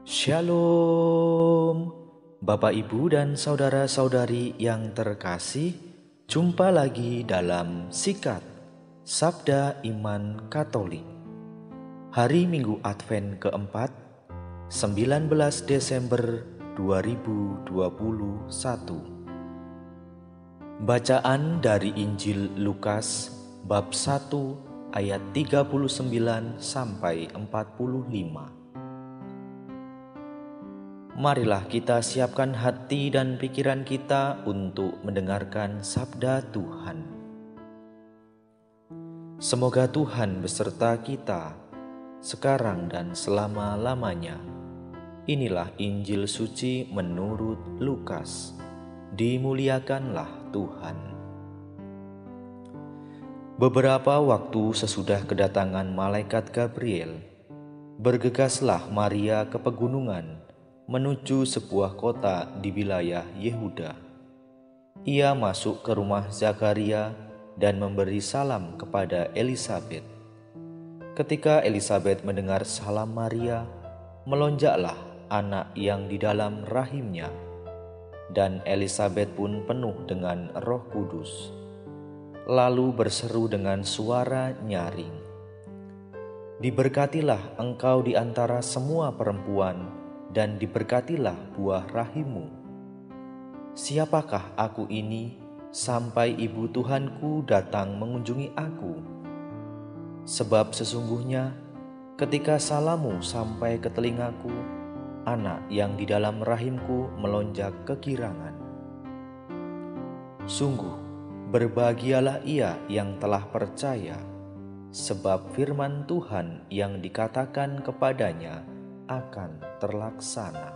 Shalom, Bapak, Ibu, dan saudara-saudari yang terkasih. Jumpa lagi dalam Sikat Sabda Iman Katolik. Hari Minggu Advent keempat, 19 Desember 2021. Bacaan dari Injil Lukas bab 1 ayat 39 sampai 45. Marilah kita siapkan hati dan pikiran kita untuk mendengarkan sabda Tuhan. Semoga Tuhan beserta kita sekarang dan selama-lamanya. Inilah Injil suci menurut Lukas. Dimuliakanlah Tuhan. Beberapa waktu sesudah kedatangan malaikat Gabriel, bergegaslah Maria ke pegunungan menuju sebuah kota di wilayah Yehuda. Ia masuk ke rumah Zakaria dan memberi salam kepada Elisabet. Ketika Elisabet mendengar salam Maria, melonjaklah anak yang di dalam rahimnya, dan Elisabet pun penuh dengan Roh Kudus. Lalu berseru dengan suara nyaring, "Diberkatilah engkau di antara semua perempuan, dan diberkatilah buah rahimmu. Siapakah aku ini sampai ibu Tuhanku datang mengunjungi aku? Sebab sesungguhnya ketika salammu sampai ke telingaku, anak yang di dalam rahimku melonjak kegirangan. Sungguh berbahagialah ia yang telah percaya, sebab firman Tuhan yang dikatakan kepadanya akan terlaksana."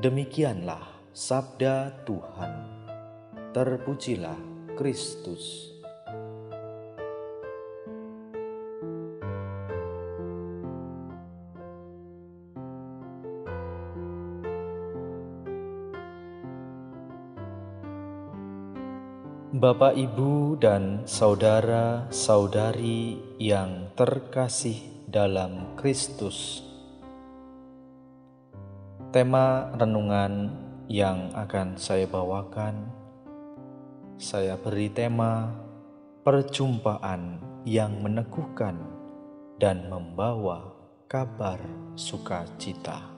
Demikianlah sabda Tuhan. Terpujilah Kristus. Bapak, Ibu, dan saudara-saudari yang terkasih dalam Kristus. Tema renungan yang akan saya bawakan, saya beri tema perjumpaan yang meneguhkan dan membawa kabar sukacita.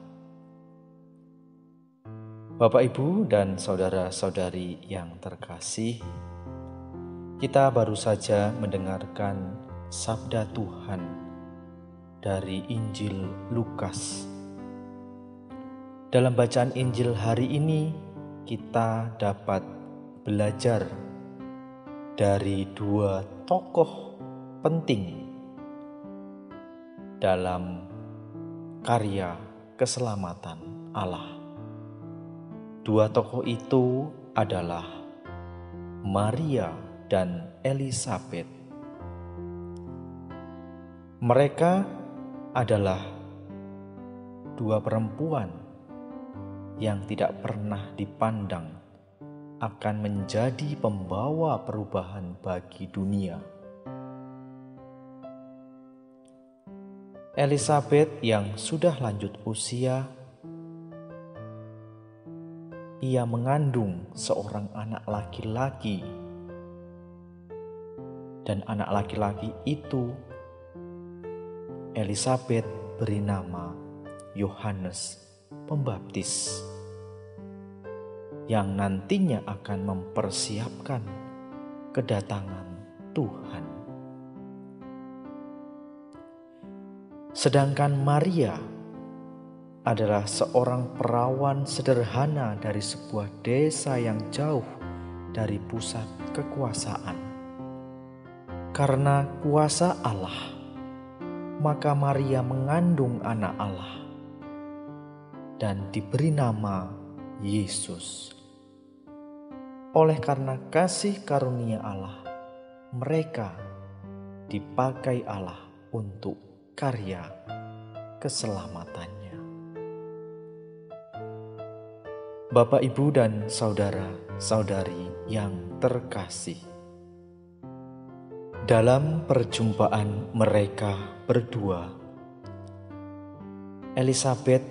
Bapak, Ibu, dan saudara-saudari yang terkasih, kita baru saja mendengarkan sabda Tuhan dari Injil Lukas. Dalam bacaan Injil hari ini, kita dapat belajar dari dua tokoh penting dalam karya keselamatan Allah. Dua tokoh itu adalah Maria dan Elisabet. Mereka adalah dua perempuan yang tidak pernah dipandang akan menjadi pembawa perubahan bagi dunia. Elisabet yang sudah lanjut usia, ia mengandung seorang anak laki-laki, dan anak laki-laki itu Elisabet beri nama Yohanes Pembaptis, yang nantinya akan mempersiapkan kedatangan Tuhan. Sedangkan Maria adalah seorang perawan sederhana dari sebuah desa yang jauh dari pusat kekuasaan. Karena kuasa Allah, maka Maria mengandung anak Allah dan diberi nama Yesus. Oleh karena kasih karunia Allah, mereka dipakai Allah untuk karya keselamatannya. Bapak, Ibu, dan saudara-saudari yang terkasih, dalam perjumpaan mereka berdua, Elisabet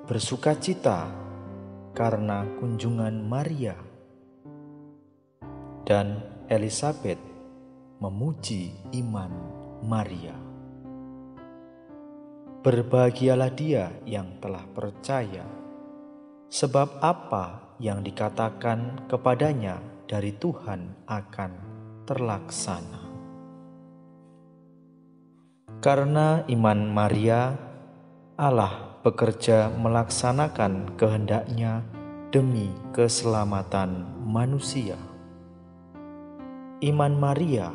bersukacita karena kunjungan Maria, dan Elisabet memuji iman Maria. Berbahagialah dia yang telah percaya, sebab apa yang dikatakan kepadanya dari Tuhan akan terlaksana. Karena iman Maria, Allah bekerja melaksanakan kehendaknya demi keselamatan manusia. Iman Maria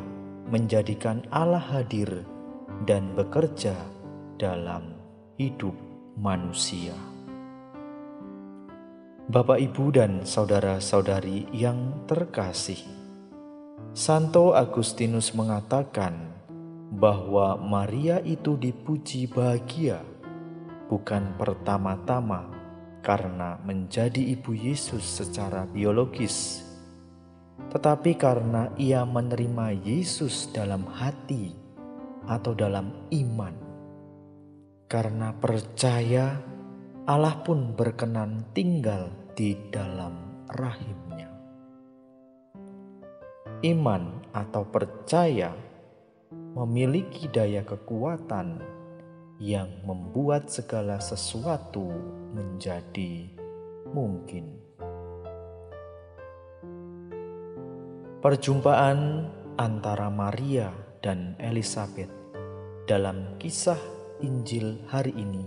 menjadikan Allah hadir dan bekerja dalam hidup manusia. Bapak, Ibu, dan saudara-saudari yang terkasih, Santo Agustinus mengatakan bahwa Maria itu dipuji bahagia bukan pertama-tama karena menjadi ibu Yesus secara biologis, tetapi karena ia menerima Yesus dalam hati atau dalam iman. Karena percaya, Allah pun berkenan tinggal di dalam rahimnya. Iman atau percaya memiliki daya kekuatan yang membuat segala sesuatu menjadi mungkin. Perjumpaan antara Maria dan Elisabet dalam kisah Injil hari ini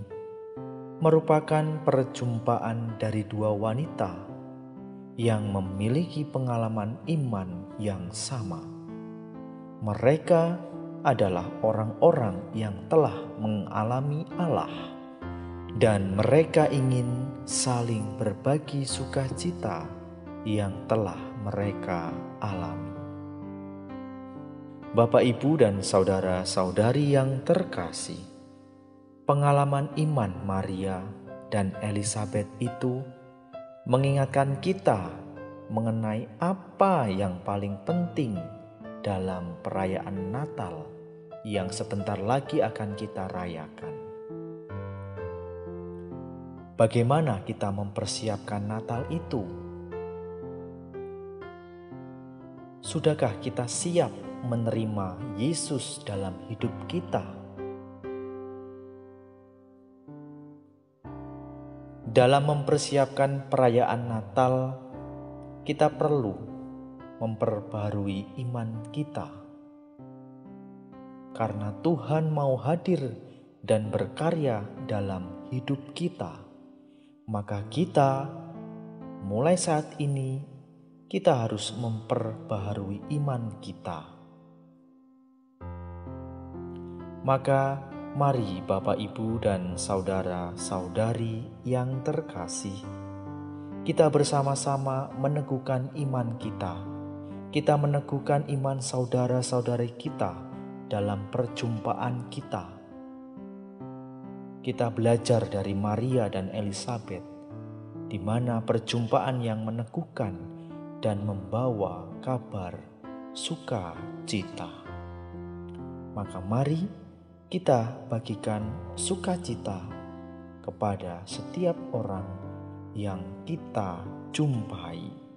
merupakan perjumpaan dari dua wanita yang memiliki pengalaman iman yang sama. Mereka adalah orang-orang yang telah mengalami Allah, dan mereka ingin saling berbagi sukacita yang telah mereka alami. Bapak, Ibu, dan saudara-saudari yang terkasih, pengalaman iman Maria dan Elisabet itu mengingatkan kita mengenai apa yang paling penting dalam perayaan Natal yang sebentar lagi akan kita rayakan. Bagaimana kita mempersiapkan Natal itu? Sudahkah kita siap menerima Yesus dalam hidup kita? Dalam mempersiapkan perayaan Natal, kita perlu memperbarui iman kita. Karena Tuhan mau hadir dan berkarya dalam hidup kita, maka kita mulai saat ini kita harus memperbaharui iman kita. Maka mari Bapak, Ibu, dan saudara-saudari yang terkasih, kita bersama-sama meneguhkan iman kita. Kita meneguhkan iman saudara-saudari kita dalam perjumpaan kita. Kita belajar dari Maria dan Elisabet, di mana perjumpaan yang meneguhkan dan membawa kabar sukacita. Maka mari kita bagikan sukacita kepada setiap orang yang kita jumpai.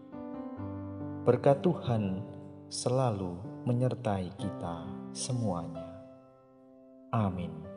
Berkat Tuhan selalu menyertai kita semuanya. Amin.